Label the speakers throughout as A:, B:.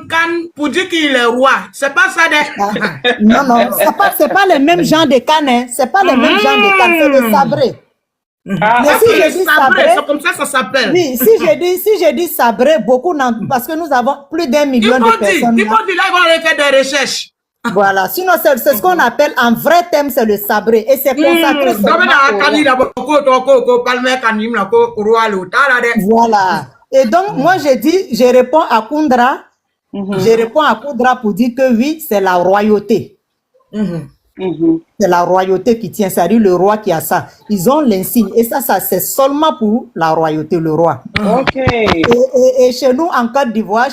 A: canne pour dire qu'il est roi. C'est pas ça de...
B: Non, non, c'est pas le même genre de canne, hein. C'est pas le même genre de canne, c'est le sabré.
A: Mais si je dis sabré, c'est comme ça s'appelle.
B: Oui, si je dis sabré, beaucoup parce que nous avons plus d'1 million de personnes.
A: Il faut dire là, ils vont aller faire des recherches.
B: Voilà, sinon c'est ce qu'on appelle en vrai thème, c'est le sabré. Et c'est consacré Voilà. Et donc, moi, je réponds à Koundra. Je réponds à Koundra pour dire que oui, c'est la royauté. C'est la royauté qui tient, c'est-à-dire le roi qui a ça. Ils ont l'insigne. Et ça c'est seulement pour la royauté, le roi.
C: Ok.
B: Et chez nous, en Côte d'Ivoire,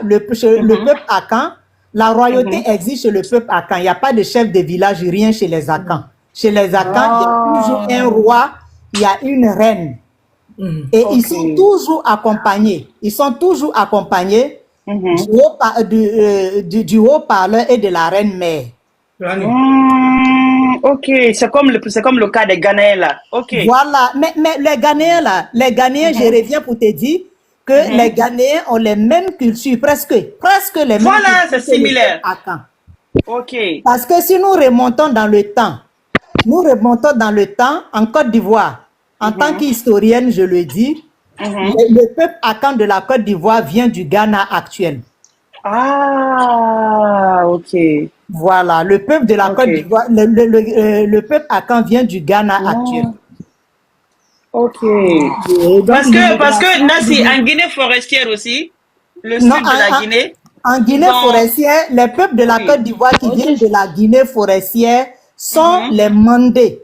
B: le peuple Akan, la royauté existe chez le peuple Akan. Il n'y a pas de chef de village, rien chez les Akans. Chez les Akans, il y a toujours un roi, il y a une reine. Et ils sont toujours accompagnés. Ils sont toujours accompagnés du haut-parleur et de la reine-mère.
C: Ok, c'est comme le cas des Ghanéens là. Ok.
B: Voilà, mais les Ghanéens là, je reviens pour te dire que les Ghanéens ont les mêmes cultures, presque les mêmes.
C: Voilà, c'est similaire. Ok.
B: Parce que si nous remontons dans le temps, en Côte d'Ivoire, en tant qu'historienne, je le dis, le peuple Akan de la Côte d'Ivoire vient du Ghana actuel.
C: Ah, ok.
B: Voilà, le peuple de la Côte d'Ivoire, le peuple Akan vient du Ghana actuel.
C: Ok.
B: Donc,
C: parce que Nassi, en Guinée forestière aussi, le sud de la Guinée.
B: En Guinée forestière, les peuples de la Côte d'Ivoire qui viennent de la Guinée forestière sont les Mandés.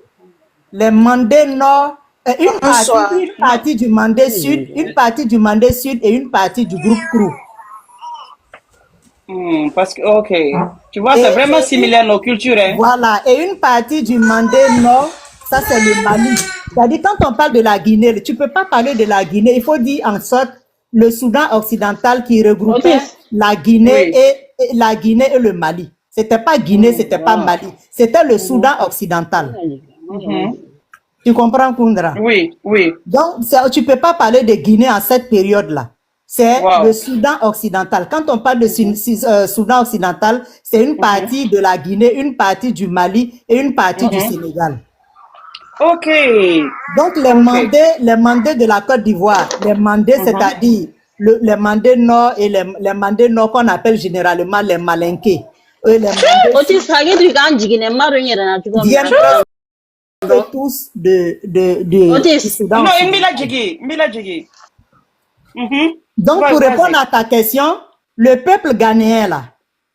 B: Les Mandés nord, une partie du Mandé sud, une partie du Mandé sud et une partie du groupe Krou.
C: Parce que, ok. Tu vois, c'est vraiment similaire à nos cultures. Hein?
B: Voilà. Et une partie du Mandé nord, ça c'est le Mali. C'est-à-dire, quand on parle de la Guinée, tu ne peux pas parler de la Guinée. Il faut dire en sorte le Soudan occidental qui regroupait la Guinée et le Mali. C'était pas Guinée, c'était pas Mali. C'était le Soudan occidental. Tu comprends, Koundra?
C: Oui, oui.
B: Donc, tu ne peux pas parler de Guinée en cette période-là. C'est le Soudan occidental. Quand on parle de Soudan occidental, c'est une partie de la Guinée, une partie du Mali et une partie du Sénégal.
C: Ok.
B: Donc, les Mandés de la Côte d'Ivoire, les Mandés, c'est-à-dire les Mandés nord et les Mandés nord qu'on appelle généralement les Malinqués. Les Mandés viennent tous de Soudan.
C: Non, Mila Djigi.
B: Donc, pour répondre à ta question, le peuple ghanéen, là,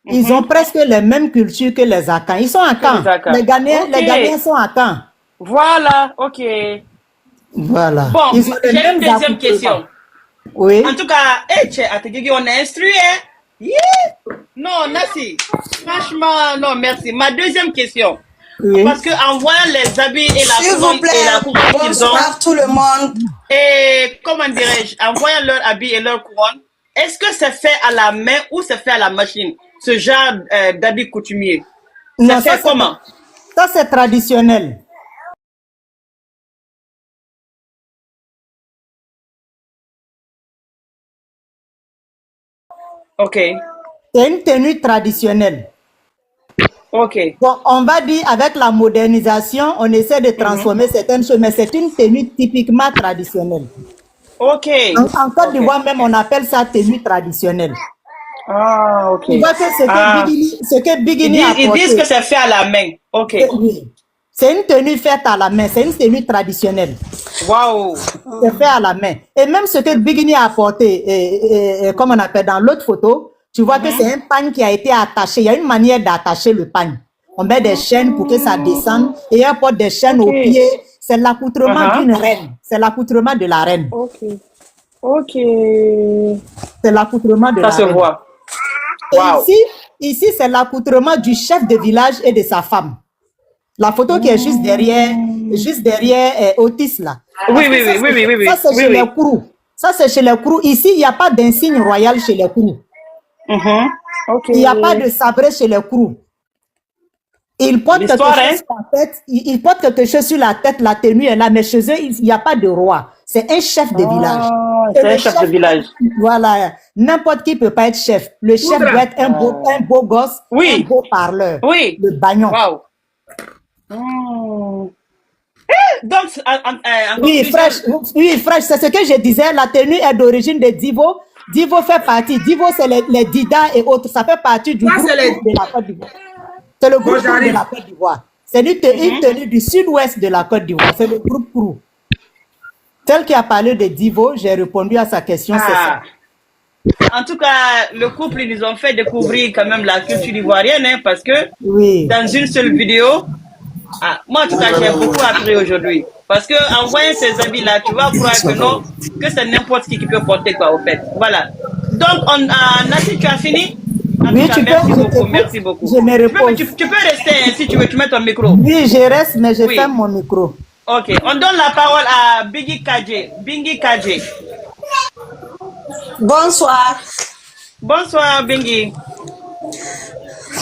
B: ils ont presque les mêmes cultures que les Akans. Ils sont Akans. Les Ghanéens sont Akans.
C: Voilà, ok.
B: Voilà.
C: Bon, j'ai une deuxième question.
B: Oui.
C: En tout cas, on est instruit, hein? Yeah. Non, Nassi. Franchement, non, merci. Ma deuxième question. Oui. Parce que en voyant les habits et la couronne qu'ils ont,
D: tout le monde.
C: Et comment dirais-je, en voyant leurs habits et leur couronne, est-ce que c'est fait à la main ou c'est fait à la machine, ce genre d'habits coutumiers? C'est fait comment?
B: Ça, c'est traditionnel.
C: Ok.
B: C'est une tenue traditionnelle.
C: Ok.
B: Bon, on va dire avec la modernisation, on essaie de transformer certaines choses, mais c'est une tenue typiquement traditionnelle.
C: Ok.
B: En Côte d'Ivoire même, on appelle ça tenue traditionnelle.
C: Ah, ok.
B: Tu vois que ce que Bigini a porté.
C: Ils disent que c'est fait à la main. Ok.
B: Oui. C'est une tenue faite à la main, c'est une tenue traditionnelle.
C: Waouh.
B: C'est fait à la main. Et même ce que Bigini a porté, comme on appelle dans l'autre photo, tu vois que c'est un pagne qui a été attaché. Il y a une manière d'attacher le pagne. On met des chaînes pour que ça descende et on porte des chaînes aux pieds. C'est l'accoutrement d'une reine. C'est l'accoutrement de la reine.
C: Ok. Ok.
B: C'est l'accoutrement de la reine.
C: Ça se voit.
B: Wow. Et ici c'est l'accoutrement du chef de village et de sa femme. La photo qui est juste derrière Otis là.
C: Oui.
B: Ça c'est chez les Kourou. Ça c'est chez les Kourou. Ici il n'y a pas d'insigne royal chez les Kourou. Il n'y a pas de sabré chez les Kourou. Ils portent quelque chose sur la tête. Ils portent quelque chose sur la tête. La tenue est là, mais chez eux il n'y a pas de roi. C'est un chef de village.
C: C'est un chef de village.
B: Voilà. N'importe qui peut pas être chef. Le chef doit être un beau gosse, un beau parleur.
C: Oui.
B: Le bagnon.
C: Wow. Donc,
B: oui, fraîche, c'est ce que je disais. La tenue est d'origine de Divo. Divo fait partie. Divo, c'est les Dida et autres. Ça fait partie du groupe de la Côte d'Ivoire. C'est le groupe de la Côte d'Ivoire. C'est une tenue du sud-ouest de la Côte d'Ivoire. C'est le groupe Crew. Tel qui a parlé de Divo, j'ai répondu à sa question. C'est ça.
C: En tout cas, le couple, ils nous ont fait découvrir quand même la culture ivoirienne, hein, parce que dans une seule vidéo, moi en tout cas, j'ai beaucoup appris aujourd'hui. Parce que en voyant ces habits-là, tu vas croire que non, que c'est n'importe qui peut porter, quoi, au fait. Voilà. Donc, Nassi, tu as fini?
B: Oui, tu peux.
C: Merci beaucoup.
B: Je me repose.
C: Tu peux rester, hein, si tu veux, tu mets ton micro.
B: Oui, je reste, mais je ferme mon micro.
C: Ok, on donne la parole à Bingi Kadje. Bingi Kadje.
D: Bonsoir.
C: Bonsoir, Bingi.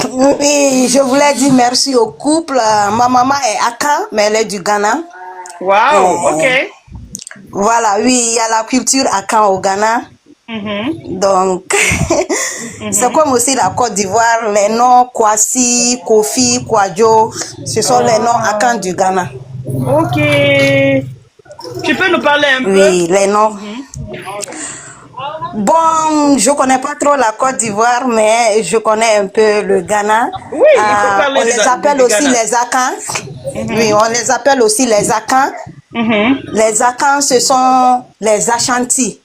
D: Oui, je voulais dire merci au couple. Ma maman est Aka, mais elle est du Ghana.
C: Wow, ok.
D: Voilà, oui, il y a la culture Aka au Ghana. Donc, c'est comme aussi la Côte d'Ivoire, les noms Kwasi, Kofi, Kwadjo, ce sont les noms Akan du Ghana.
C: Ok. Tu peux nous parler un peu?
D: Oui, les noms. Bon, je connais pas trop la Côte d'Ivoire, mais je connais un peu le Ghana.
C: Oui, il faut parler
D: on les appelle aussi les Akans. Oui, on les appelle aussi les Akans. Les Akans, ce sont les Ashanti.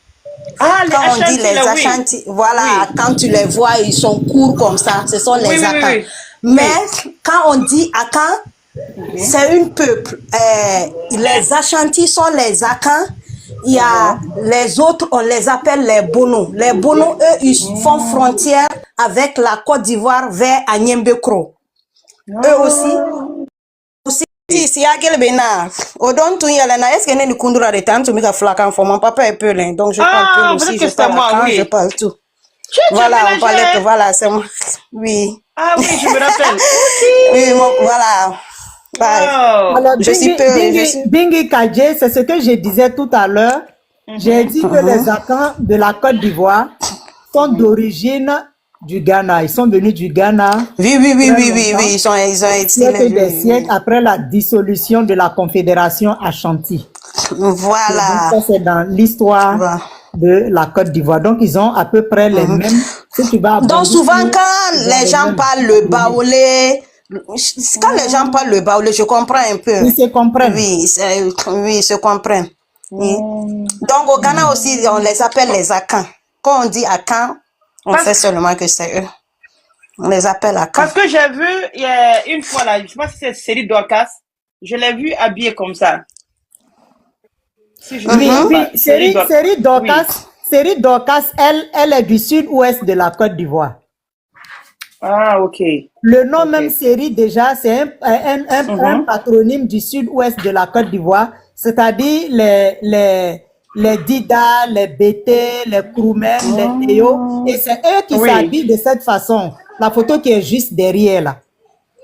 D: Quand on dit les Ashanti, voilà, quand tu les vois, ils sont courts comme ça, ce sont les Akans. Mais quand on dit Akan, c'est un peuple. Les Ashanti sont les Akans. Il y a les autres, on les appelle les Bono. Les Bono, eux, ils font frontière avec la Côte d'Ivoire vers Agnembekro. Eux aussi. Si Agel Bena, Odon Tuyalana, est-ce qu'il y a une kundura de temps, tu me flacan for mon papa est pelin, donc je parle peu aussi, je parle je parle tout. Voilà, on parlait que voilà, c'est moi. Oui.
C: Ah oui, je me rappelle.
D: Oui, voilà.
B: Alors, Bingi Kadje, c'est ce que je disais tout à l'heure. J'ai dit que les Akans de la Côte d'Ivoire sont d'origine du Ghana. Ils sont venus du Ghana.
D: Oui. Ils ont été
B: des siècles après la dissolution de la Confédération Ashanti.
D: Voilà.
B: Donc, ça, c'est dans l'histoire de la Côte d'Ivoire. Donc, ils ont à peu près les mêmes. Si tu vas
D: donc, souvent, quand les gens parlent le baoulé, quand les gens parlent le baoulé, je comprends un peu.
B: Ils se comprennent.
D: Oui, ils se comprennent. Oui. Donc, au Ghana aussi, on les appelle les Akans. Quand on dit Akans, on sait seulement que c'est eux. On les appelle Akans.
C: Parce que j'ai vu, il y a une fois là, je sais pas si c'est Série Dorcas, je l'ai vu habillée comme ça. Si je
B: Série Dorcas, elle est du sud-ouest de la Côte d'Ivoire.
C: Ah, ok.
B: Le nom même Série, déjà, c'est un patronyme du sud-ouest de la Côte d'Ivoire, c'est-à-dire les Dida, les Bété, les Kroumen, les Théo, et c'est eux qui s'habillent de cette façon. La photo qui est juste derrière là.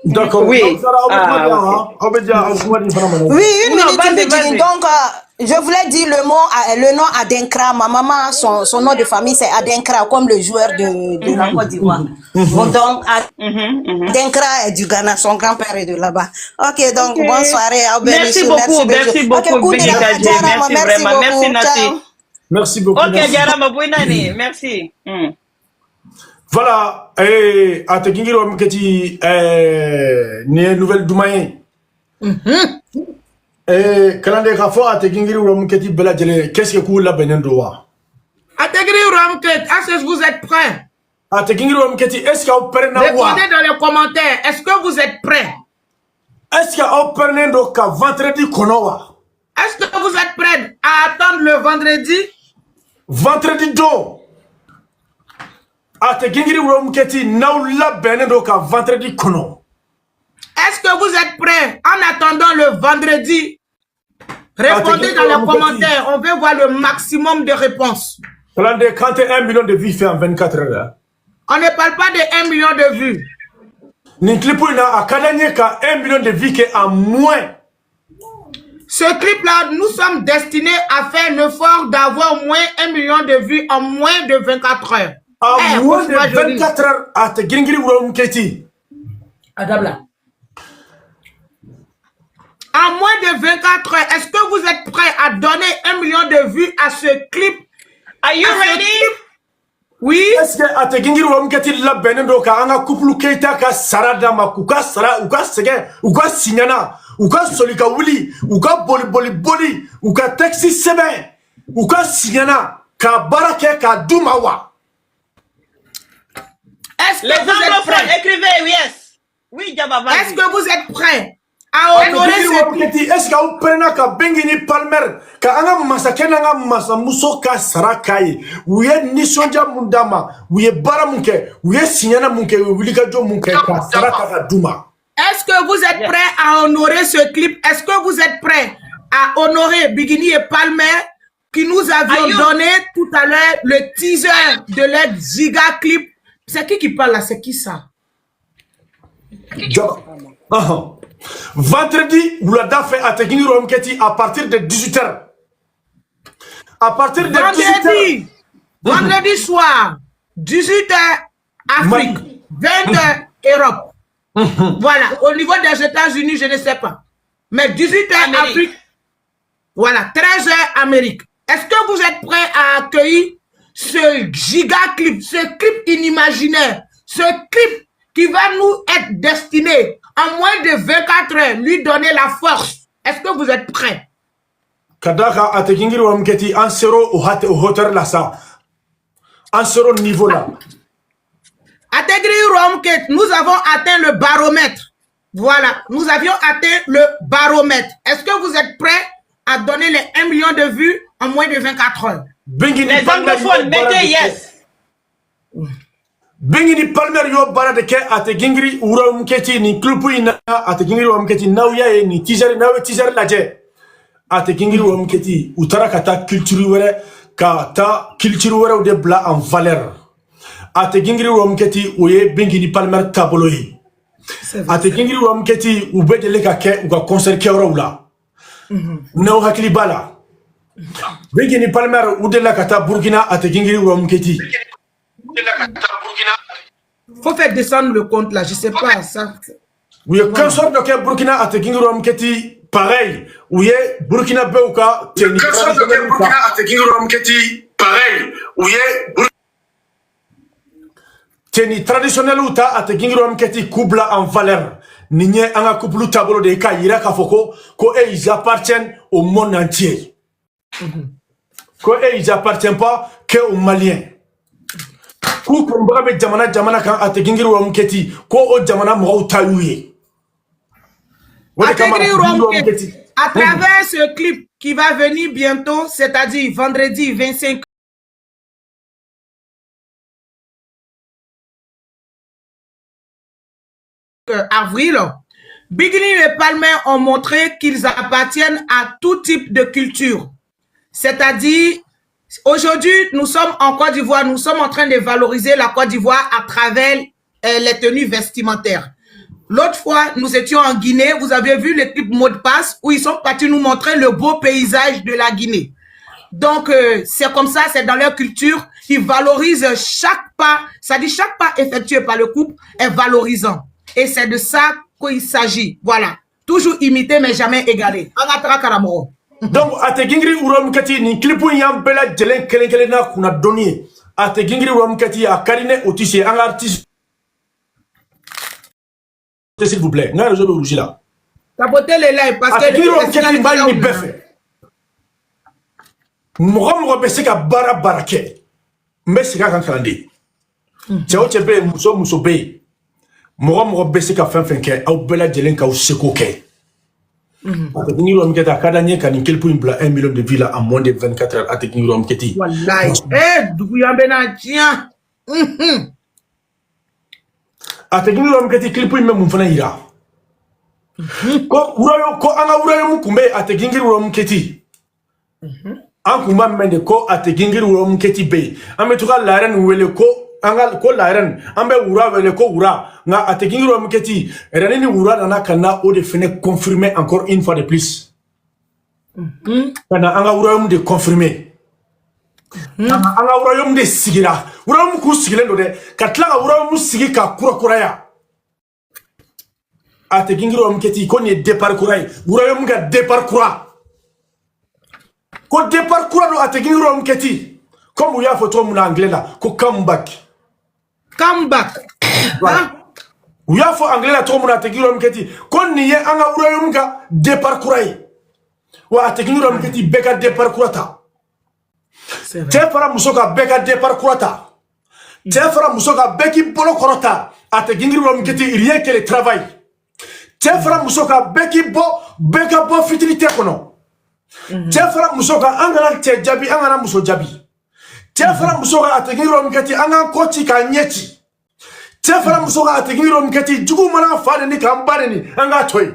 E: D'accord.
C: Oui.
D: Oui, une minute. Donc, je voulais dire le nom Adenkra. Ma maman, son nom de famille, c'est Adenkra, comme le joueur de la Côte d'Ivoire. Donc, Adenkra est du Ghana, son grand-père est de là-bas. Ok, donc, bonne soirée.
C: Merci beaucoup, Bingi Kadje. Merci vraiment. Merci, Nassi.
E: Merci beaucoup.
C: Ok, Diarama Bouinani, merci.
E: Voilà, à te gingiro mketi ne nouvelle doumaye. Kalande ka fo à te gingiro mketi bela jele, qu'est-ce que coule la benendoa?
A: À te gingiro mketi, est-ce que vous êtes prêts?
E: À te gingiro mketi, est-ce que vous prenez
A: répondez dans les commentaires, est-ce que vous êtes prêts?
E: Est-ce que vous prenez donc vendredi konowa?
A: Est-ce que vous êtes prêts à attendre le vendredi?
E: Vendredi do. Ate gingiri wumketi naula benendo ka vendredi kono.
A: Est-ce que vous êtes prêts en attendant le vendredi? Répondez dans les commentaires, on veut voir le maximum de réponses.
E: Plan de 41 millions de vues fait en 24 heures.
A: On ne parle pas de 1 million de vues.
E: Ni clipou na akadanye ka 1 million de vues que en moins.
A: Ce clip-là, nous sommes destinés à faire l'effort d'avoir au moins 1 million de vues en moins de 24 heures.
E: En moins de 24 heures, à te gringri ou mketi.
A: Adabla. En moins de 24 heures, est-ce que vous êtes prêts à donner 1 million de vues à ce clip?
C: Are you ready?
A: Oui.
E: Est-ce que à te gringri ou mketi la benendo ka anga kuplu keita ka sarada makuka sara uka sege uka signana uka solika wuli uka boli uka taxi sebe uka signana ka barake ka dumawa.
C: Est-ce que vous êtes prêts? Écrivez yes. Oui, Djaba, vas-y.
A: Est-ce que vous êtes prêts à honorer ce clip?
E: Est-ce que vous prenez ka bengini palmer ka anga masakena nga masamuso ka sarakai uye nisonja mundama uye bara munke uye signana munke wilika jo munke ka saraka ka duma.
A: Est-ce que vous êtes prêts à honorer ce clip? Est-ce que vous êtes prêts à honorer Bigini et Palmer qui nous avions donné tout à l'heure le teaser de leur giga clip? C'est qui parle là? C'est qui ça?
E: Vendredi, vous l'avez fait à Tegini Romketi à partir de 18h. À partir de 18h.
A: Vendredi soir, 18h Afrique, 20h Europe. Voilà, au niveau des États-Unis, je ne sais pas. Mais 18h Afrique, voilà, 13h Amérique. Est-ce que vous êtes prêts à accueillir ce giga clip, ce clip inimaginaire, ce clip qui va nous être destiné en moins de 24 heures, lui donner la force? Est-ce que vous êtes prêts?
E: Kadaka atekingiri wa mketi ansero au hauteur là ça. Ansero niveau là.
A: Nous avons atteint le baromètre. Voilà, nous avions atteint le baromètre. Est-ce que vous êtes prêts à donner les 1 million de vues en moins de 24 heures?
C: Les anglophones, mettez yes.
E: Bengini Palmer yo bara de ke ate gingri uro mketi ni klupu ina ate gingri wa mketi nauya e ni teaser laje ate gingri wa mketi utara kata culture were kata culture were de bla en valeur ate gingri wa mketi uye Bengini Palmer tabloyi ate gingri wa mketi ubedele ka ke uka concert ke ora no hakli bala Bengini Palmer udela kata Burkina ate gingri wa mketi.
A: Faut faire descendre le compte là, je sais pas ça.
E: Oui, quand sort de Burkina à Tekingurum Keti, pareil. Oui, Burkina Beuka, Burkina à Tekingurum Keti, pareil. Oui, Teni traditionnel ou ta à Tekingurum Keti, Kubla en valeur. Nigne anga kuplu tableau de Kaira Kafoko, ko ils appartiennent au monde entier. Ko ils appartiennent pas que aux Maliens.
A: À travers ce clip qui va venir bientôt, c'est-à-dire vendredi 25 avril, Bigini et Palmer ont montré qu'ils appartiennent à tout type de culture. C'est-à-dire, aujourd'hui, nous sommes en Côte d'Ivoire, nous sommes en train de valoriser la Côte d'Ivoire à travers les tenues vestimentaires. L'autre fois, nous étions en Guinée, vous avez vu le clip Mot de passe où ils sont partis nous montrer le beau paysage de la Guinée. Donc, c'est comme ça, c'est dans leur culture, ils valorisent chaque pas, ça dit chaque pas effectué par le couple est valorisant. Et c'est de ça qu'il s'agit. Voilà. Toujours imité, mais jamais égalé.
E: Donc, à te gingri uram kati ni klipu yam bela jelen kele na kuna doni. À te gingri uram kati a Karine Otisse, un artiste. S'il vous plaît, n'a réseau rouge là.
A: Tapotez les lives parce que
E: uram kati mal ni befe. Mouram bese ka bara barake. Mbese ka kankalande. Tchao tchebe muso be. Mouram bese ka fin ke au bela jelen ka useko ke. À Tekingiru Amketa, Kadanye kan kelpu impla 1 million de villas en moins de 24 heures à Tekingiru Amketi.
A: Wallahi, Dougouya tiens.
E: À Tekingiru Amketi, kelpu même mon fana ira. Ko anga urayo mukumbe à Tekingiru Amketi. An kuma mende ko à Tekingiru Amketi be. Ametuka laren wele ko anga ko laren ambe ura wele ko ura nga à Tekingiru Amketi. Reneni ura nana kana o de fene confirmer encore une fois de plus. Kana anga royaume de confirmer. Anga royaume de sigira. Royaume ku sigile do de katla royaume sigi ka kura ya. Ate gingi royaume keti ko ni départ kurai. Royaume ga départ kura. Ko départ kura do ate gingi royaume keti. Comme ya photo mun anglais là, ko come back.
A: Come back.
E: Ou ya fo anglais la to mun ate gingi royaume keti. Ko ni ye anga royaume ga départ kurai. Wa ate gingi royaume keti beka départ kurata. Tefara musoka beka départ kurata. Tefara musoka beki bolo korota. Ate gingi royaume keti rien que le travail. Tefara musoka beki beka bo fitilité kono. Tefara musoka angana te jabi angana muso jabi. Tefara musoka ategiri romkati angana kochi ka nyeti. Tefara musoka ategiri romkati jugu mana fane ni kambane ni anga toy.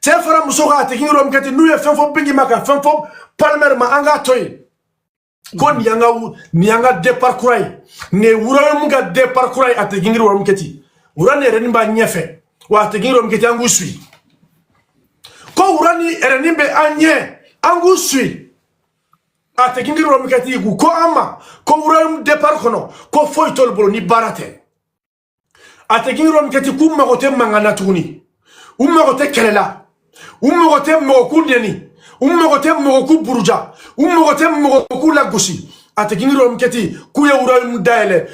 E: Tefara musoka ategiri romkati nuye fenfo bingi maka fenfo palmer ma anga toy. Ko nianga départ kurai. Ne wura mga départ kurai ategiri romkati. Wura ne renimba nyefe. Wa ategiri romkati angu sui. Ko wura ni renimbe anye angu sui. Ate kingi romikati ku ko ama ko wuram départ kono ko foy tol bolo ni barate ate kingi romikati ku magote mangana tuni magote kelela magote moku neni magote moku buruja magote moku lagusi ate kingi romikati ku ya wuram daele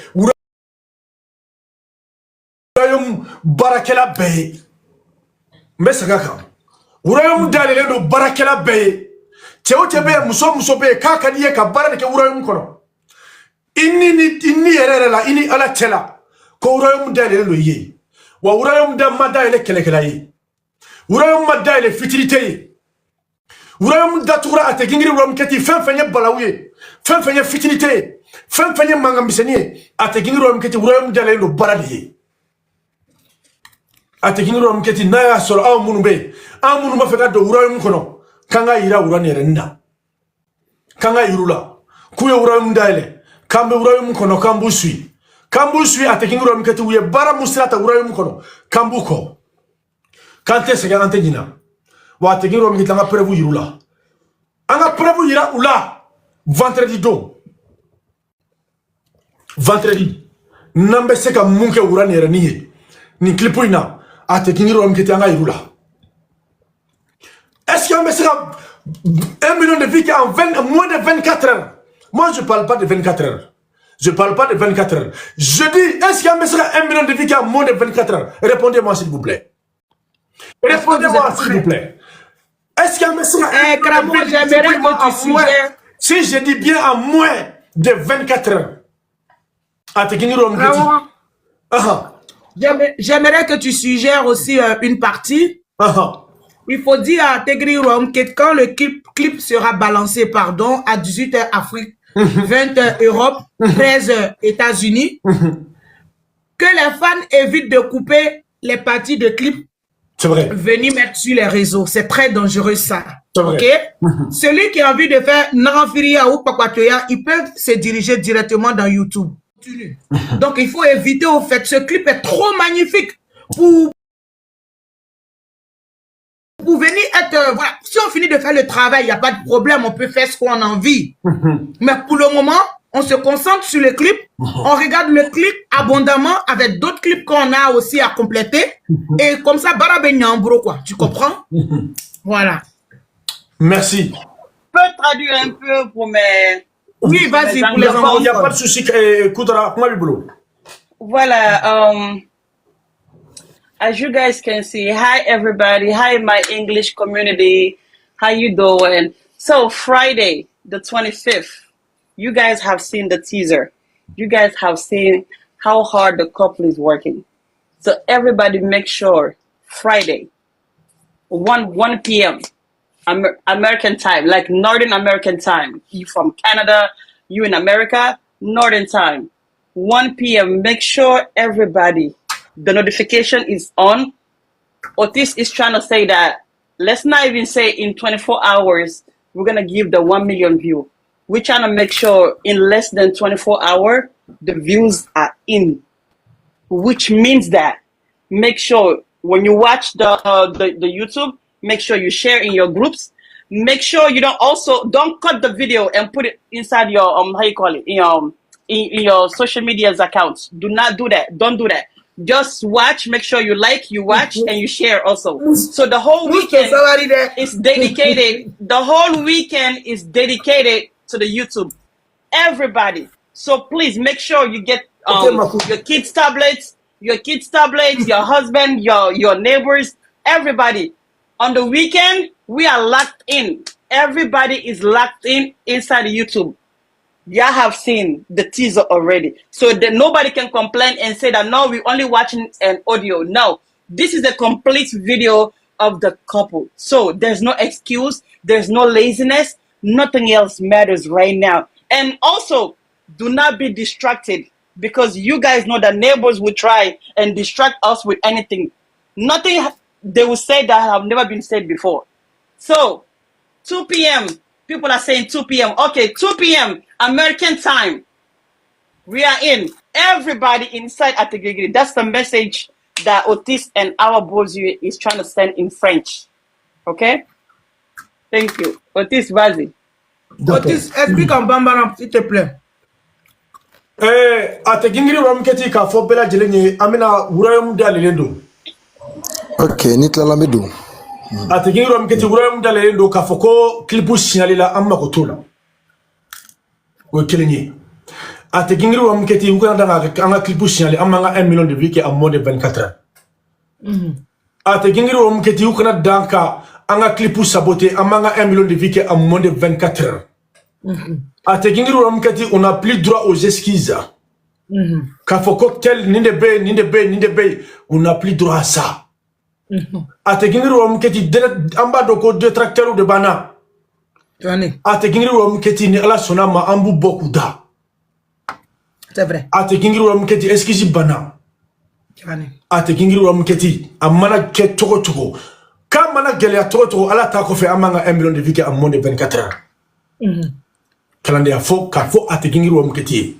E: wuram barakela be mesaka kam wuram daele no barakela be Teo tebe muso be kaka diye ka bara ke urayum kono inni erere la inni ala tela ko urayum dale lo yi wa urayum da madale kele yi urayum madale fitilité urayum da tura ate gingiri uram keti fenfenye balawiye fenfenye fitilité fenfenye mangambiseni ate gingiri uram keti urayum dale lo bara diye ate gingiri uram keti na solo amunu ma feka do urayum kono Kanga ira urani renda. Kanga irula. Kuye urayum daile. Kambe urayum kono kambu sui. Kambu sui atekingi urayum kati uye bara musrata urayum kono. Kambu ko. Kante sega ante jina. Wa atekingi urayum kati anga prevu irula. Anga prevu ira ula. Vendredi do. Vendredi. Nambe seka munke urani reniye. Ni klipu ina. Atekingi urayum kati anga irula. Est-ce qu'il y a un million de vies en moins de 24 heures? Moi, je ne parle pas de 24 heures. Je ne parle pas de 24 heures. Je dis, est-ce qu'il y a un million de vies en moins de 24 heures? Répondez-moi, s'il vous plaît. Répondez-moi, s'il vous plaît. Est-ce qu'il y a un million de vies si je dis bien en moins de 24 heures?
A: J'aimerais que tu suggères aussi une partie. Il faut dire à Tegri Rom que quand le clip sera balancé, pardon, à 18h Afrique, 20h Europe, 13h États-Unis, que les fans évitent de couper les parties de clip.
E: C'est vrai.
A: Venir mettre sur les réseaux. C'est très dangereux ça. Ok? Celui qui a envie de faire Naranfiria ou Papatoya, il peut se diriger directement dans YouTube. Donc il faut éviter au fait. Ce clip est trop magnifique pour venir être... voilà. Si on finit de faire le travail, il n'y a pas de problème, on peut faire ce qu'on a envie. Mais pour le moment, on se concentre sur le clip, on regarde le clip abondamment avec d'autres clips qu'on a aussi à compléter. Et comme ça, Barabé-Nyambro, quoi. Tu comprends? Voilà.
E: Merci.
C: Je peux traduire un peu pour mes...
A: Oui, vas-y, pour les enfants.
E: Il n'y a pas de souci. Koudara,
C: voilà. As you guys can see, hi everybody, hi my English community, how you doing? So Friday, the 25th, you guys have seen the teaser. You guys have seen how hard the couple is working. So everybody make sure Friday, 1 p.m. American time, like Northern American time. You from Canada, you in America, Northern time, 1 p.m. Make sure everybody, the notification is on. Otis is trying to say that, let's not even say in 24 hours, we're going to give the 1 million view. We're trying to make sure in less than 24 hours, the views are in. Which means that, make sure when you watch the YouTube, make sure you share in your groups. make sure you don't cut the video and put it inside your how you call it in your social media's accounts. Do not do that. Don't do that. Just watch, make sure you like, you watch, and you share also. So the whole weekend is dedicated. The whole weekend is dedicated to the YouTube. Everybody. So please make sure you get your kids' tablets, your husband, your neighbors, everybody. On the weekend, we are locked in. Everybody is locked in inside YouTube. Y'all have seen the teaser already. So that nobody can complain and say that, no, we're only watching an audio. No, this is a complete video of the couple. So there's no excuse. There's no laziness. Nothing else matters right now. And also, do not be distracted, because you guys know that neighbors will try and distract us with anything. Nothing they will say that have never been said before. So 2 p.m. People are saying 2 p.m. Okay, 2 p.m. American time. We are in. Everybody inside Ategegiri. That's the message that Otis and our boss is trying to send in French. Okay? Thank you. Otis, vas-y.
A: Otis, explique en bambara, s'il te plaît.
E: Ategingiri Ramketi ka fo bela jelenye amina wurayum dalilendo.
F: Ok, nitla medu.
E: Ategingiri Ramketi wurayum dalilendo ka fo ko klipu signalila amma ko tola. O kelenye. Ategingiri Ramketi ukana danga anga klipu signalé amma nga 1 million de vues qui en moins de 24 heures. Ategingiri Ramketi ukana danga anga klipu saboté amma nga 1 million de vues qui en moins de 24 heures. Ategingiri Ramketi, on n'a plus droit aux excuses. Kafo cocktail, ninde on n'a plus droit à ça. Ategingiri Ramketi, amba doko de tracteur ou de bana. Ategingiri Ramketi, ni ala sonama ambu boku da.
A: C'est vrai.
E: Ategingiri Ramketi, excuse bana. Ategingiri Ramketi, amana ke toko. Quand mana gelia toko, ala ta ko fe amanga 1 million de vues en moins de 24 heures. Kalande fo Ategingiri Ramketi.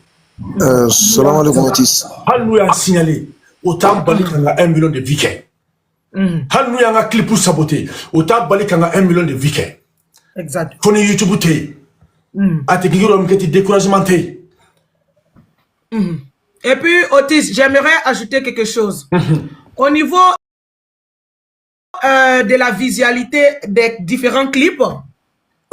F: Salam alaikum Otis.
E: Hal nous a signalé autant bali kanga 1 million de vues. Hal nous a clipu saboté autant bali kanga 1 million de vues.
A: Exact.
E: Foni YouTube te. Ategingiri Ramketi découragement te.
A: Et puis, Otis, j'aimerais ajouter quelque chose. Au niveau de la visualité des différents clips,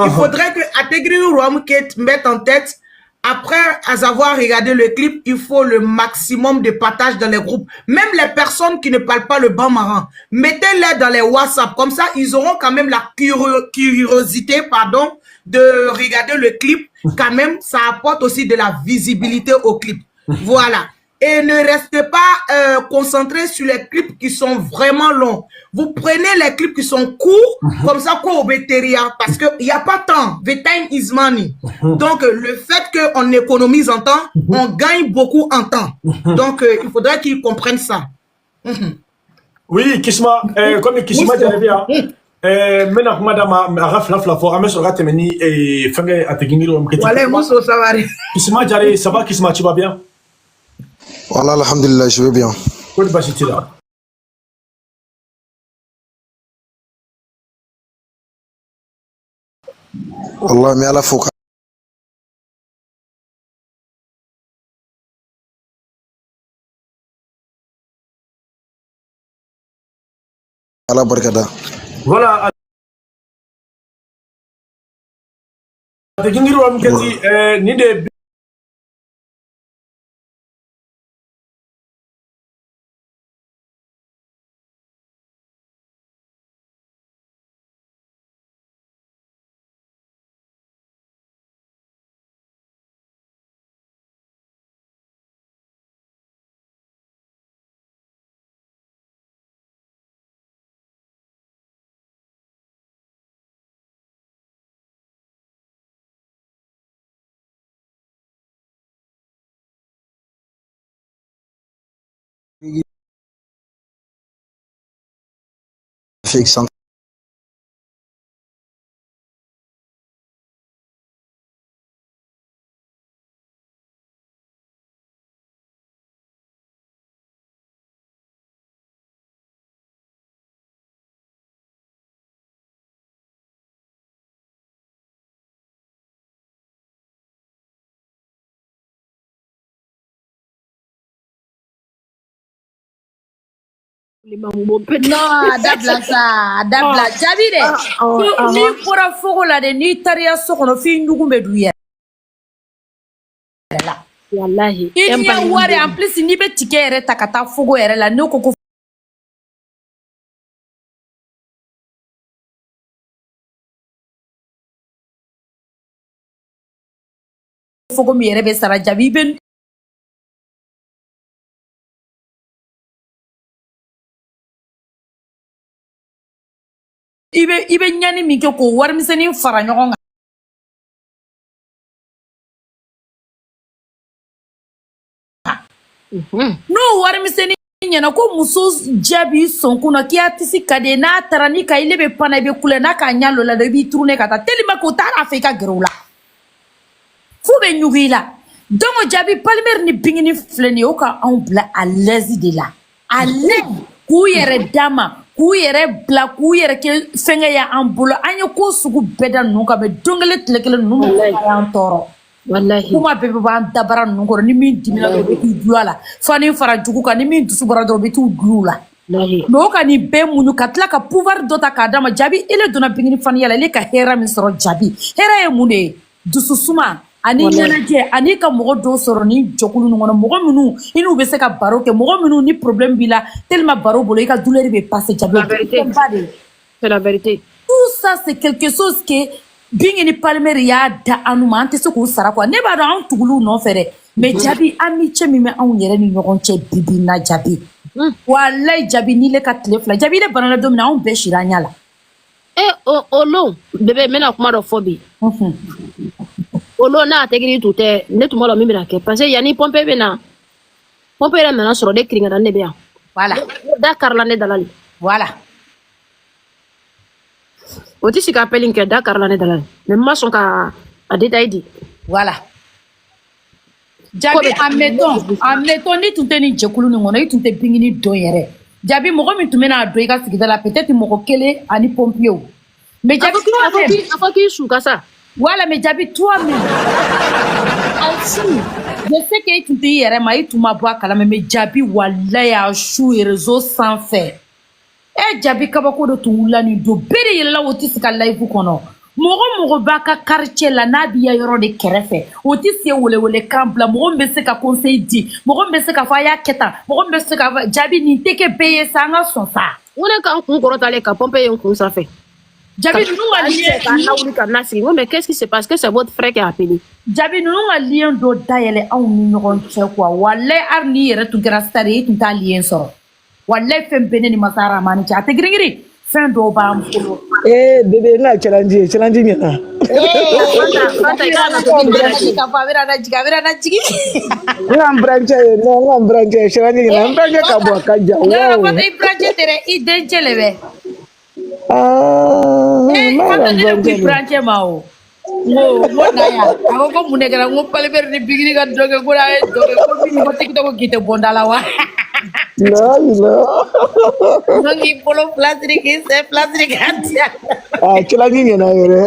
A: il faudrait que Ategingiri Ramketi mette en tête, après avoir regardé le clip, il faut le maximum de partage dans les groupes. Même les personnes qui ne parlent pas le bambara, mettez-les dans les WhatsApp. Comme ça, ils auront quand même la curiosité, de regarder le clip. Quand même, ça apporte aussi de la visibilité au clip. Voilà. Et ne restez pas concentrés sur les clips qui sont vraiment longs. Vous prenez les clips qui sont courts, comme ça, parce qu'il n'y a pas de temps. The time is money. Donc, le fait qu'on économise en temps, on gagne beaucoup en temps. Donc, il faudrait qu'ils comprennent ça.
E: Oui, Kisma, comme Kisma Jarabia, maintenant, madame, Raflaflafo, Ames Ratemeni et Fenge Ategingiri Ramketi.
A: Voilà, Mousso, ça va.
E: Kisma Jaré, ça va, Kisma, tu vas bien?
F: Voilà, alhamdulillah, je vais bien.
E: Quoi de bâti là?
F: Allah, mais à la fois. Allah barkada.
E: Voilà. Ategingiri Ramketi, ni de
F: Fixe.
G: Non, dabla sa, dabla. Jabi de. Ni kora fogo la de ni tariya sokono fi ndugu be du yɛrɛ la.
H: Wallahi.
G: I ɲɛ wari en plus ni be tike yɛrɛ ta ka taa fogo yɛrɛ la ne ko ko fogo mi yɛrɛ be sara Jabi i be ɲani min kɛ k'o warimisɛnnin fara ɲɔgɔn kan. N'o warimisɛnnin ɲɛna ko muso Jabi sɔn kunna k'i a tisi ka di n'a taara ni ka ile bɛ pana i bɛ kule n'a k'a ɲɛ lola i b'i tourner ka taa tellement que o t'a fɛ i ka gɛrɛ u la f'u bɛ ɲugu i la donc Jabi Palmer ni Bingini filɛ nin ye o ka anw bila à l'aise de la à l'aise k'u yɛrɛ d'a ma k'u yɛrɛ bila k'u yɛrɛ kɛ fɛngɛ y'an bolo an ye ko sugu bɛɛ da ninnu kan mais don kelen tile kelen ninnu y'an tɔɔrɔ. Wallahi kuma bɛɛ bɛ b'an dabara ninnu kɔrɔ ni min dimina dɔrɔn bɛ t'u dulon a la fani fara jugu kan ni min dusu bɔra dɔrɔn bɛ t'u dulon la mais o ka nin bɛɛ muɲu ka tila ka pouvoir dɔ ta k'a d'a ma Jabi ele donna Bingini faniya la ele ka hɛrɛ min sɔrɔ Jabi hɛrɛ ye mun de ye dusu suma ani ɲɛnajɛ ani ka mɔgɔ dɔw sɔrɔ ni jɔkulu ninnu kɔnɔ mɔgɔ minnu i n'u bɛ se ka baro kɛ mɔgɔ minnu ni problème b'i la tellement baro bolo i ka douleur bɛ passer Jabi c'est la vérité tout ça c'est quelque chose que Bingini Palmer y'a da anu ma an tɛ se k'u sara quoi ne b'a dɔn anw tuguliw nɔfɛ dɛ mais Jabi amitié min bɛ anw yɛrɛ ni ɲɔgɔn cɛ bibi in na Jabi wallahi Jabi ni le ka tile fila Jabi ne banana don min na anw bɛɛ sira an ɲɛ la
H: o lon bébé n bɛna kuma dɔ fɔ bi o lon n'a tɛgɛri tun tɛ ne tun b'a dɔn min bɛna kɛ parce que yanni pompe bɛ na pompe yɛrɛ nana sɔrɔ de kirinna ne bɛ yan
G: voilà
H: da karila ne dala
G: voilà
H: o tɛ se ka appel in kɛ da karila ne dala mais n ma sɔn ka a détail di
G: voilà Jabi admettons ni tun tɛ nin jɛkulu nin kɔnɔ i tun tɛ Bingini dɔn yɛrɛ Jabi mɔgɔ min tun bɛna dɔn i ka sigida la peut-être mɔgɔ kelen ani pompier mais Jabi
H: a fɔ k'i su ka sa
G: voilà mais Jabi toi-même je sais que i tun t'i yɛrɛ ma i tun ma bɔ a kalama mais Jabi wallahi a su réseau sanfɛ Jabi kabako dɔ tun wulila nin don bɛɛ de yɛlɛla o tɛ se ka live kɔnɔ mɔgɔ b'a ka quartier la n'a b'i ya yɔrɔ de kɛrɛfɛ o tɛ se welewele kan bila mɔgɔ min bɛ se ka conseil di mɔgɔ min bɛ se ka fɔ a y'a kɛ tan mɔgɔ min bɛ se ka fɔ Jabi nin tɛ kɛ bɛɛ ye sa an ka sɔn sa
H: o ne ka n kun kɔrɔtalen ka pompe ye n kun sanfɛ
G: Jabi ninnu ka lien
H: ka na sigi mais qu'est-ce qui se passe que c'est votre frère qui a appelé
G: Jabi ninnu ka lien dɔ dayɛlɛ anw ni ɲɔgɔn cɛ quoi wallahi hali n'i yɛrɛ tun kɛra star ye i tun t'a lien sɔrɔ wallahi fɛn bɛɛ ne ni Masa Rahamani cɛ a tɛ girin-girin fɛn dɔw b'an bolo
I: bébé n ka challenge ɲɛna
G: Fanta i kana to ka fɔ a bɛna na jigin
I: n ka n burancɛ ye n burancɛ challenge ɲɛna n burancɛ ka bɔ a ka jan
G: Fanta i burancɛ tɛ dɛ i dencɛ le bɛ Fanta ne de ko i burancɛ ma o n ko na yan a ko mun de kɛra n ko Palmer ni Bingini ka dɔ kɛ ko n'a ye dɔ kɛ ko min ko TikTok k'i tɛ bɔnda la wa
I: non
G: donc i bolo plasiri k'i sen plasiri k'a diya
I: challenge ɲɛna yɛrɛ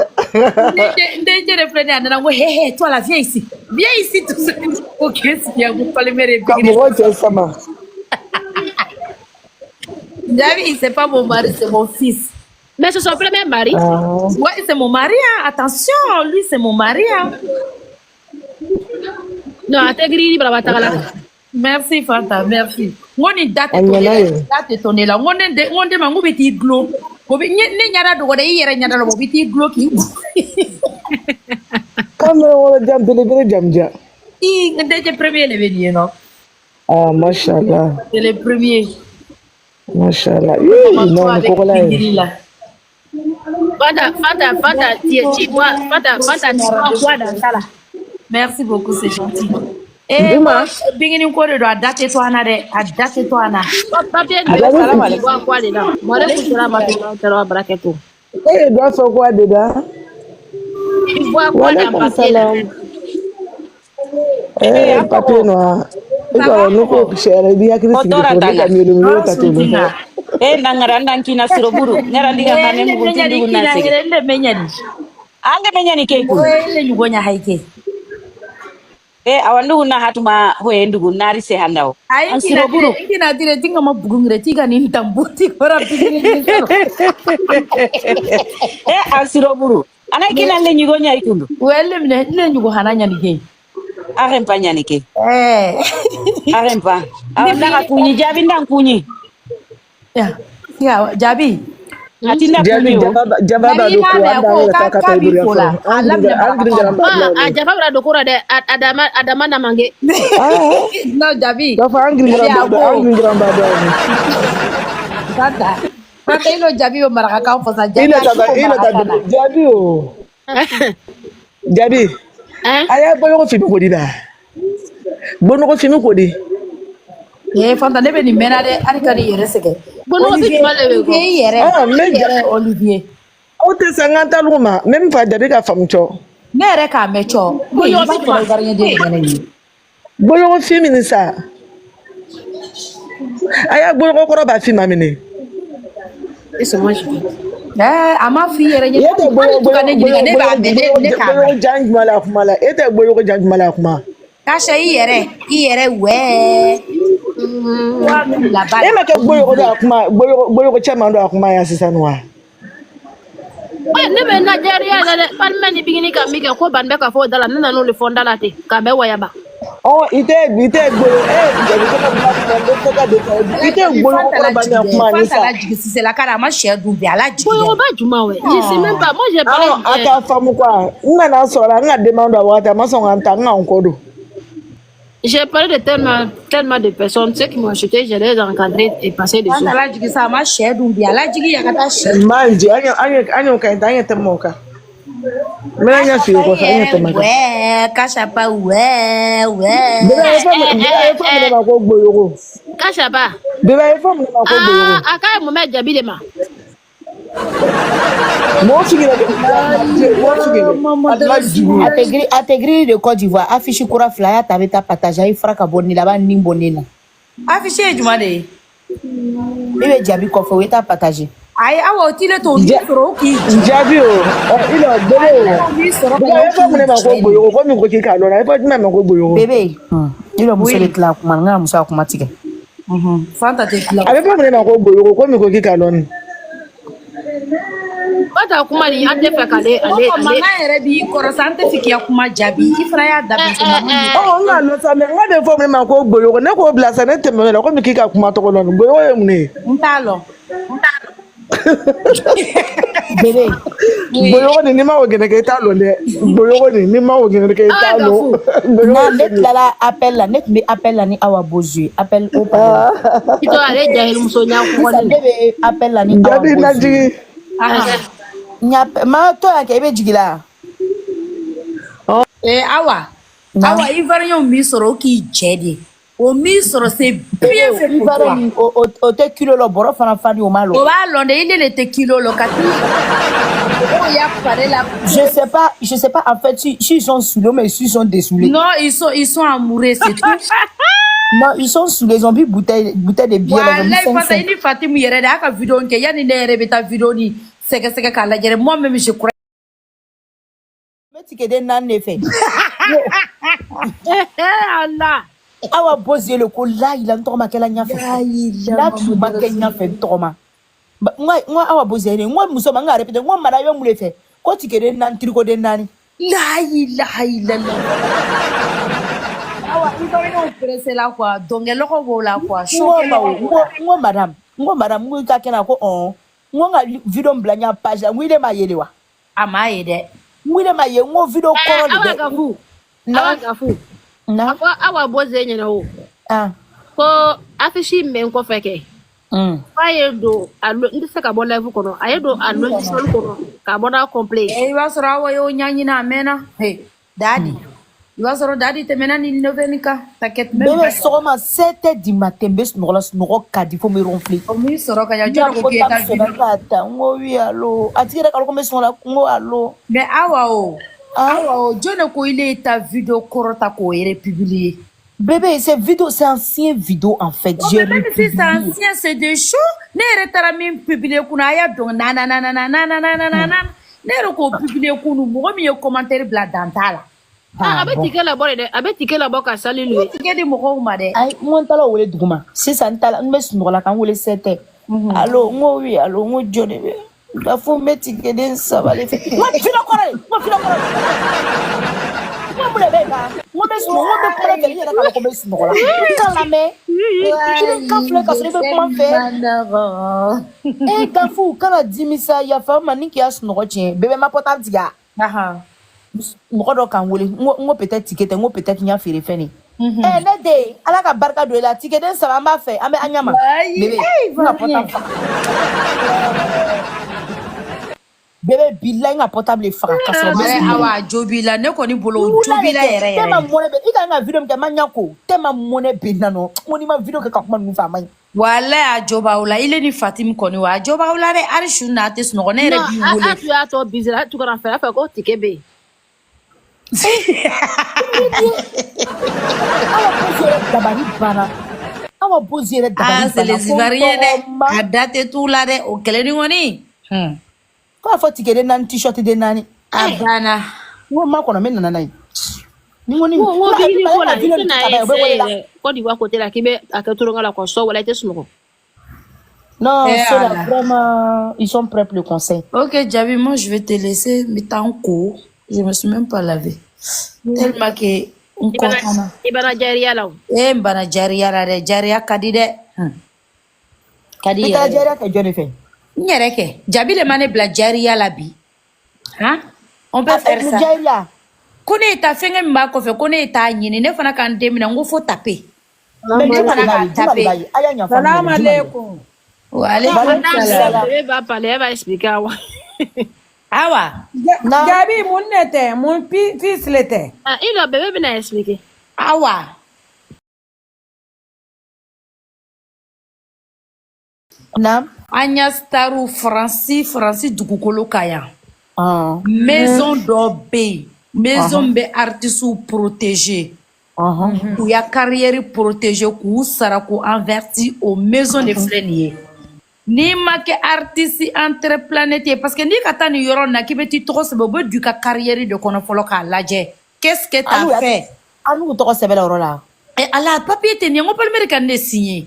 G: n dencɛ de filɛ nin ye a nana n ko hé toi là viens ici tout seul ko k'i sigi yan ko Palmer ye
I: ka mɔgɔw cɛ sama
G: Jabi c'est pas mon mari c'est mon fils
H: mais c'est son premier mari
G: ouais c'est mon mari hein. Attention lui c'est mon mari hein.
H: non a tɛ giri bara tagala
G: merci Fanta merci ngo ni date tonne la ngo de ma ngo bɛ t'i glo ko ne ɲɛda dogo de i yɛrɛ ɲɛda la o bɛ t'i glo k'i
I: kan bɛ wolo jam belebele jamja
G: i n dencɛ premier le bɛ nin ye nɔ
I: mashallah
G: c'est le premier
I: mashallah non kokola ye
H: Fanta tu vois quoi dans ça là
G: merci beaucoup c'est gentil Bingini ko de do a date to ana dɛ a date to ana
H: papier de salam quoi de là moi le sera ma tera braketo
I: doit faire quoi dedans
H: tu vois quoi dans papier là
I: papier noir nous ko share bi yakri sigi ko ka mielu mielu ta to
C: nangara ndankina siro buru nera diga ngane mu gunti ndu na sigi
G: le menyani
C: ande menyani ke ku
G: le nyugonya haike
J: awandu na hatuma hoendu nari se handao.
G: Ansiroburu. Kina dire tinga mabugungre tiga ni tambuti kora bigini.
J: Ansiroburu. Ana kina le nyugo nya ikundu.
G: Wele mne le nyugo hananya ni ke.
J: Arempa nya ni ke. Arempa. Awanda kunyi jabi ndan kunyi.
G: Ya jabi.
J: Atinda kunyi.
I: Jaba ba do ko anda ka ka iburi afo.
H: Jaba ba do ko de adama na mange.
G: No jabi.
I: Da fa angri ngiramba do.
G: Tata. Tata ilo jabi o maraka ka fo sa jabi.
I: Ila jabi o. Jabi. Aya boyo ko fimi ko di da. Bono ko fimi ko di.
G: Fanta ne be ni mena de arikari yere sege. Bono ko fimi male ko. Yere Olivier.
I: O te sanganta luma, même pas jabi ka famcho.
G: Ne yɛrɛ k'a mɛn cɔ boyo
I: ko fimi ni sa. Aya boyo ko kɔrɔ ba fima mine.
G: a ma f'i yɛrɛ ɲɛ ne b'a bɛn ne k'a mɛn
I: janjumala kuma la e tɛ boyo ko janjumala kuma.
G: Kasha i yɛrɛ wɛɛ
I: e ma kɛ boyo ko do a kuma boyo ko cɛman do a kuma ya sisan wa.
H: Ne be Nigeria la parlement ni bigini ka mi ke ko ban be ka fo dala nana no le fonda la te ka be wayaba.
I: Oh ite boyo jabi ko ba ite boyo ko ba nya kuma ni sa.
G: C'est la cara ma cher du bi ala jigi.
H: Boyo ba juma we. Je sais même pas moi j'ai parlé.
I: Ata famu quoi. Ngana sora nga demande wa ta ma son anta nga onkodo.
H: J'ai parlé de tellement de personnes, ceux qui m'ont acheté, je les ai encadrés et passé dessus.
G: Ça m'a cher du bien. La jigi yakata cher.
I: Manji, anyo ka ntanya temoka. Mais nya fi ko sa nya temoka.
G: Ouais, Kachapa ouais.
I: Bela ifo me na ko gboyoro.
H: Kachapa.
I: Bela ifo me na ko gboyoro.
H: Aka mo me jabi de ma.
B: Atégri de Côte d'Ivoire, affiche Koura Flyer, t'avais ta partagé, il fera kaboni là-bas, ni bonina.
G: Affiché du malé.
B: Il est Jabi Kofo, il t'a partagé.
G: Aïe, ah, tu l'as ton micro qui.
I: Jabi, il a donné.
B: Bébé, il a moussé les claques, manga, moussa automatique.
G: Fanta te claques.
I: Avec pas mon boyo, comme il calonne.
H: Bata kuma ni ante fe kale
G: mama yɛrɛ bi kɔrɔsa an tɛ fiki ya kuma jaabi i fana y'a dabi
I: nga no sa me nga de fo me ma ko boyo ne ko bila sa ne teme la ko mi kika kuma to ko no boyo e mu ne
G: ntalo
B: bébé
I: boyo ni ma o gene ke ta lo de boyo ni ma o gene ke ta lo
B: non net la appel la net me appel la ni awa bozu appel au pas
H: ito ale jahil musonya ko
B: ni bébé appel la ni
I: Jabi na jigi
B: ma to ya ke be jigila
G: awa ivoirien mi sɔrɔ k'i jɛ de o mi sɔrɔ c'est bien fait pour toi
B: o te kilo lo boro fana fani o malo
G: o b'a lɔn de il ne te kilo lo ka ti o ya pare la
B: je sais pas en fait si ils sont saoulés mais ils sont dessoulés
G: non ils sont amoureux c'est tout.
B: Non, ils sont sous les zombies bouteilles de bière.
G: Voilà, il Fatim yɛrɛ de a ka vidéo kɛ yani ne yɛrɛ bɛ taa vidéo ni sɛgɛsɛgɛ k'a lajɛ moi même je crois.
B: Mais tu qu'es nan ne fait.
G: Allah.
B: Awa bosse le ko là il a ntoma kala nya fait. Là tu ba ke nya fait ntoma. Moi awa bosse ne moi muso manga répéter moi mara yo mu le fait. Ko tu qu'es nan triko de nani.
G: La ilaha illallah. Il va y presser là quoi donc elle la quoi
B: moi madame moi ka kena ko on moi nga vidéo blanya page moi ile ma yele wa
G: ama yede
B: moi ile ma ye moi vidéo ko
H: awa gafu na awa boze nyina o ko afishi men ko feke ayedo allo ndisa ka bona live kono ayedo allo sol kono ka bona complet
G: wa sura wa yo nyanyi na mena hey daddy il va se regarder te maintenant il ne vient pas t'inquiète même
B: bébé seulement 7h du matin bes noro kadi faut me ronfler
G: oui sera ka ya jona ko eta
B: vidéo ngo wi allo atira ka ko me son la ngo allo
G: mais awa jona ko il est ta vidéo korota ko ere publier
B: bébé cette vidéo c'est ancien vidéo en fait
G: même si c'est ancien c'est des shows ne retara même publier kuna ya donc na ne ko publier kunu mo mi commentaire bla dantala
H: Abe ticket la bord de abe ticket la bord ka sali lui.
G: Ticket de moko ma de.
K: Ay mon tala wole duguma. Si san tala nbe sunno la kan wole sete. Allo ngo wi allo ngo jode be. Da fo me ticket den sabale fe. Mo filo kore. Mo mule be ka. Mo be sunno mo be kore ke yera ka ko be sunno la. Kala me. Ile ka fle ka so be kuma fe. Eh ka fu kana dimisa ya fa mani ki asunno ko chen. Bebe ma portable diga.
G: Aha.
K: Moko do kan wole ngo peut-être ticket ngo peut-être nya fere fene eh ne de ala ka barka do la ticket den sama ma fe ame anyama bébé bébé billahi nga portable fra ka so
G: awa jobila ne ko ni bolo jobila yere
K: tema mone be ika nga video ke manyako tema mone be nano moni ma video ke ka kuma nu fa man
G: wala ajoba ula ile ni Fatim ko ni wa ajoba ula re arishu na tes no ne re bi wole
H: a tu a to bizira tu ko fa ko ticket be
G: c'est les Ivoiriens à date tout là de au keleni ngoni
K: ko fa ticket de nan t-shirt de nani
G: abana
K: wo ma ko na men nanai ni ngoni
H: wo bi ni ko la ko di wa côté la kibe akaturo ngala ko so wala te suno
K: non c'est vraiment ils sont prêts pour le conseil.
G: OK Jabi, moi je vais te laisser mais t'es en cours. Je me suis même pas lavé. Tellement que on comprend.
H: Ibana jaria la.
G: Mbana jaria la de jaria kadide. Kadi
K: ya. Jaria ka jone fe.
G: Nyereke. Jabi le mané bla jaria la bi. Hein? On peut faire ça.
K: Jaria.
G: Kone ta fenge mba ko fe kone ta nyini ne fana kan demina ngo fo taper.
K: Mais ne fana ka taper. Salam alaikum.
G: Wa alaikum salam.
H: Elle va parler, elle va expliquer.
G: Awa.
A: Jabi mon nete, mon fils l'était.
H: Ah, il a bébé bien expliqué.
G: Awa.
K: Nam.
G: Anya staru Francis dugukolo kaya. Maison d'obé. Maison be artiste protégé. Où y a carrière protégée, où sera ko inverti aux maisons de fleniers. Ni ma ke artiste interplanétaire parce que ni kata ni yoro na ki beti trop se bobo du ka carrière de kono folo ka laje. Qu'est-ce que t'as fait?
K: Anu to se bela rola.
G: Et ala papier te ni ngo palmer kan ne signé.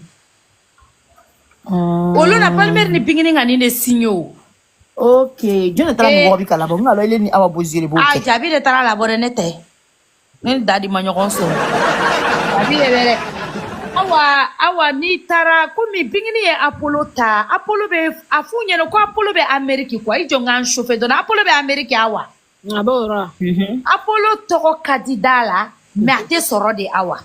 G: Olo na palmer ni pingini ngani ne signé.
K: OK, je ne tra mo bi kala bo ngalo ile ni awa bozire bo.
G: Ah, Jabi de tra la borenete. Ni dadi manyogon so. Jabi bere. Awa ni tara komi bingini ye Apollo ta Apollo be afunye no ko Apollo be America kwa ijo ngan chauffeur don Apollo be America awa
H: abora
G: Apollo toko kadidala mais ate soro de awa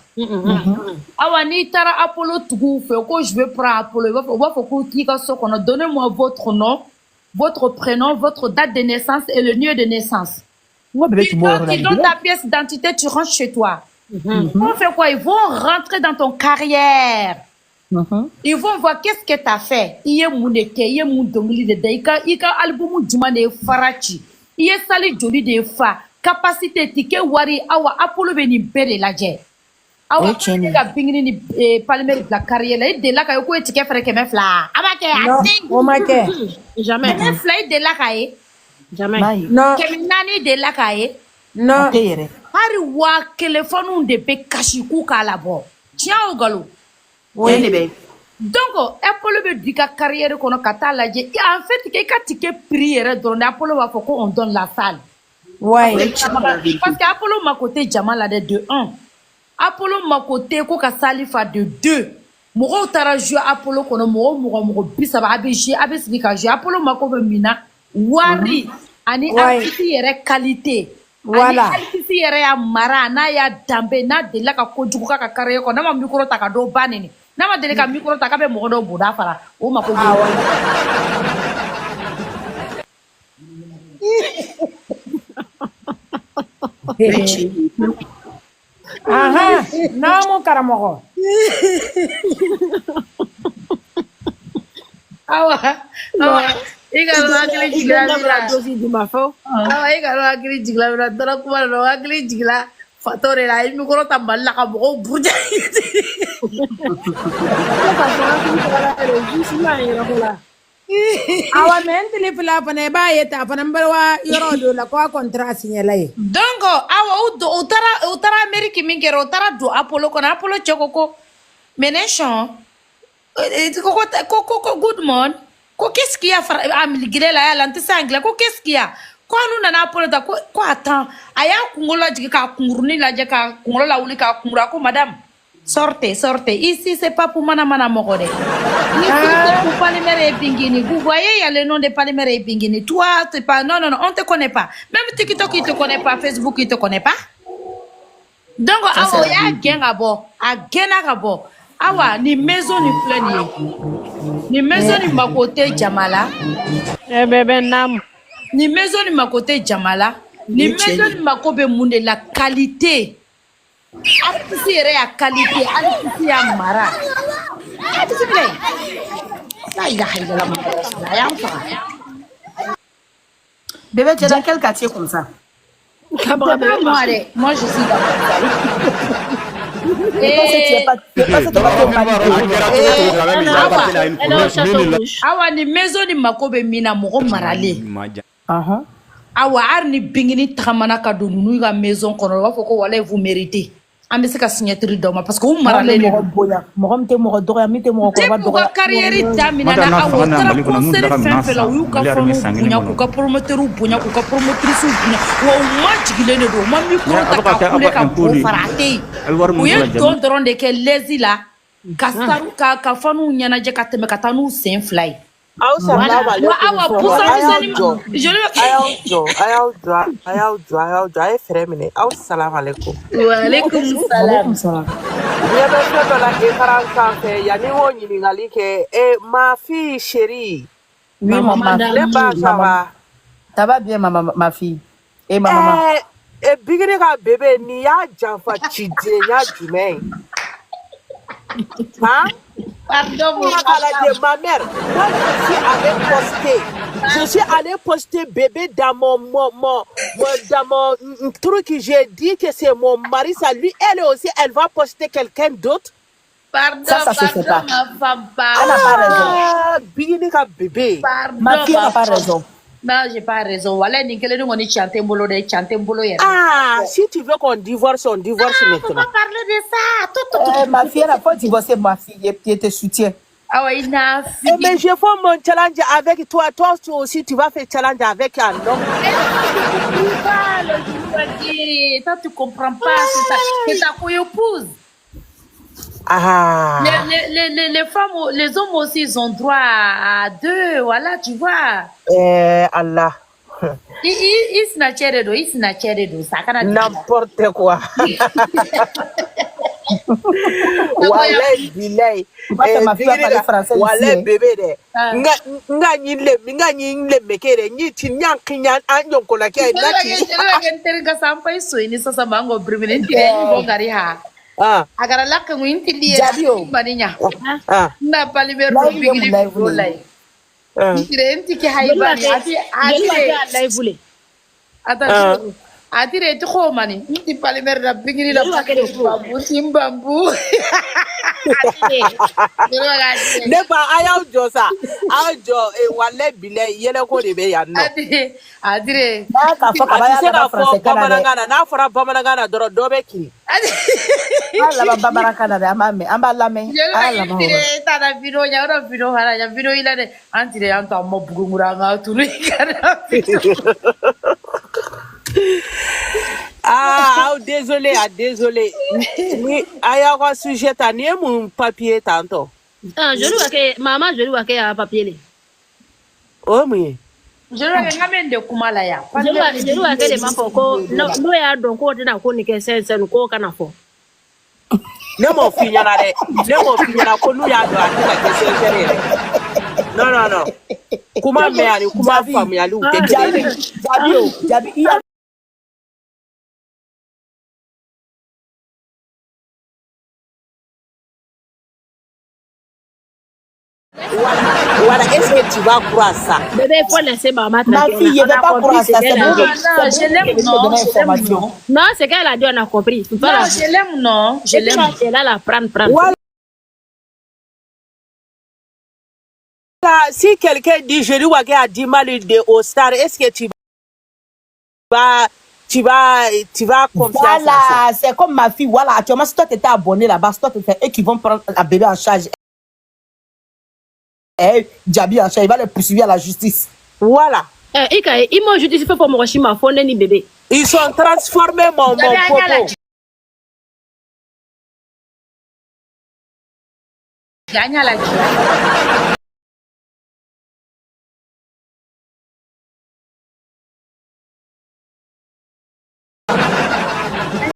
G: awa ni tara Apollo tugu fe ko je vais prendre Apollo va faut ko tika so kono donnez-moi votre nom, votre prénom, votre date de naissance et le lieu de naissance. Tu donnes ta pièce d'identité, tu rentres chez toi. On fait quoi? Ils vont rentrer dans ton carrière. Ils vont voir qu'est-ce que tu as fait. Il y a mon été, il y a mon dongli de daïka, il y a album du de farachi. Il y a sali joli de fa. Capacité ticket wari awa Apollo beni bere la je. Awa ka bingini ni palmer la carrière là de là ka ko ticket fere ke me fla. Abake ati.
K: O ma ke.
H: Jamais.
G: Me fly de là ka e.
H: Jamais.
K: Non.
G: Keminani de là ka e.
K: Non.
G: Hari wa téléphone de be kashi ku kala bo. Tiens au galop.
K: Oui, bébé.
G: Donc, Apollo be du ka carrière kono kata la je. En fait, que ka ticket prière don Apollo va faut qu'on donne la salle.
K: Ouais.
G: Parce que Apollo m'a côté Jamal la de 1. Apollo m'a côté ko ka salifa de 2. Moro tara jouer Apollo kono moro bisa ba abiji abisi ka jouer Apollo m'a ko be mina wari ani artiste yere qualité.
K: Voilà.
G: Artiste yere ya mara na ya dambe na de la ka kojugu ka carrière ko na ma micro ta ka do banini. Na ma de ka micro ta ka be moro do buda fara. O ma ko
A: Aha, namo karamogo.
G: Awa. Ika lo akili jigla
H: la dosi di mafo.
G: Awa ika lo akili jigla bra tara kuma lo akili jigla fatore la ilmi ko ta balla ka bo burja.
K: Awa men telefila pana ba yeta pana mbarwa yoro do la ko contrat signé
G: donc awa utara Amerique mingero utara do Apollo kona Apollo chokoko menation ko good morning ko qu'est-ce qu'il y a amigre la ya lantisa anglais ko qu'est-ce qu'il y a ko anu nana Apollo ta ko attends aya kungola jigi ka kunguruni la je ka kungola la wuli ka kungura ko madame sortez ici c'est pas pour mana mogode ici pour Palimere Bingini vous voyez il y a le nom de Palimere Bingini toi t'es pas non on te connaît pas même TikTok il te connaît pas Facebook il te connaît pas donc awa ya genga bo a gena ka bo awa ni maison ni plein ni maison ni makote Jamala
H: bébé nam
G: ni maison ni makote Jamala ni maison ni makobe munde la qualité artiste yɛrɛ ya qualité artiste ya mara artiste filɛ la ilaha illallah a y'an faga
K: bébé tu es dans quel quartier comme ça?
G: moi je suis dans awa ni maison ni mako bɛ min na mɔgɔ maralen awa ari ni bingini tagamana ka don ninnu ka maison kɔnɔ u b'a fɔ ko walayi vous méritez an bɛ se ka signature d'aw ma parce que u maralen de don
K: mɔgɔ min tɛ mɔgɔ dɔgɔya min tɛ mɔgɔ kɔrɔba
G: dɔgɔya ka carrière daminɛ na awa u taara concert fɛn fɛn la u y'u ka fɛnw bonya k'u ka promoteurs bonya k'u ka promotrices bonya wa u ma jigilen de don u ma micro ta ka kule ka bo fara a tɛ yen u ye don dɔrɔn de kɛ lezi la ka sanu ka faniw ɲɛnajɛ ka tɛmɛ ka taa n'u sen fila ye
I: aw
G: awa busamisɛnni
I: a y'aw jɔ a ye fɛrɛ minɛ aw salamaleko
G: waaleykum salam
I: ɲɛ bɛ fɛn dɔ la écran sanfɛ yanni n k'o ɲininkali kɛ ma fille chérie
K: oui maman
I: ne ba ça va
K: ça va bien ma fille et ma maman
I: Bigini ka bébé ni y'a janfa cidenya jumɛn hein?
G: Pardon,
I: ma mère, moi je suis allée poster bébé dans mon truc. J'ai dit que c'est mon mari, ça lui, elle aussi, elle va poster quelqu'un d'autre.
G: Pardon,
K: ça se fait pas.
G: Ma femme,
K: elle n'a pas raison.
I: Bigini ka bébé.
G: Pardon,
K: ma fille n'a pas raison.
G: Non, j'ai pas raison. Voilà,
I: si tu veux qu'on divorce, on divorce maintenant.
G: On va parler de ça.
K: Ma fille, elle n'a pas divorcé ma fille. Elle te soutient.
G: Ah ouais,
I: mais je fais mon challenge avec toi. Toi aussi, tu vas faire challenge avec un homme.
G: Toi, tu comprends pas. C'est ta co-épouse.
I: Ah.
G: Les femmes, les hommes aussi, ils ont droit à deux, voilà, tu vois.
I: Allah.
G: Ils snatchent ça.
I: N'importe quoi. Walay bilay. Walay bébé de. Nga nyinle mekere nyi tinyan kinyan anyon kola kia nati.
G: Nga sampai suini sasa mango brimine tire ngari ha. Agora lá que muito dia maninha na Palimere Bingini bolai direnti que haiba atire to ko mani ti Palimere da Bingini da bambu
I: ne ba ayaw josa ajo wale bile yele ko de be ya no
G: adire
K: ka fo ka ba ya français
I: kana na fora bamanangana do be ki
K: ala babara kana da amame ambala me
G: ala ma ta da video nya ro video hala ya video ila de antire anta mo bugungura nga turu kana
I: désolé ni aya ko sujet ta ni mon papier tanto
H: je lui que maman je lui que ya papier le
I: oh oui
G: je lui ngamende kumala ya
H: je lui que le mafoko no ya don ko tena ko ni ke sense ko kana fo
I: ne mo finyana ko nu ya do atika ke sense non kuma me ani kuma fam ya lu te
K: jabi
I: Voilà, est-ce que tu vas croire ça?
H: Bébé, il faut laisser maman
K: tranquille. Ma fille, je ne vais pas croire ça.
G: Je l'aime, non.
H: Non, c'est qu'elle a dit, on a compris.
G: Non, je l'aime, non. Je l'aime.
H: Elle a la prendre.
I: si quelqu'un dit je lui vois qu'il a 10 mal de au star, est-ce que tu vas confier à ça?
K: Voilà, c'est comme ma fille. Voilà, actuellement, si toi tu étais abonné là-bas, si toi c'est eux qui vont prendre la bébé en charge. Djabi en charge, il va le poursuivre à la justice.
I: Voilà.
H: Ils m'ont justifié pour mon chima, fondé ni bébé.
I: Ils sont transformés mon popo.
G: Gagne la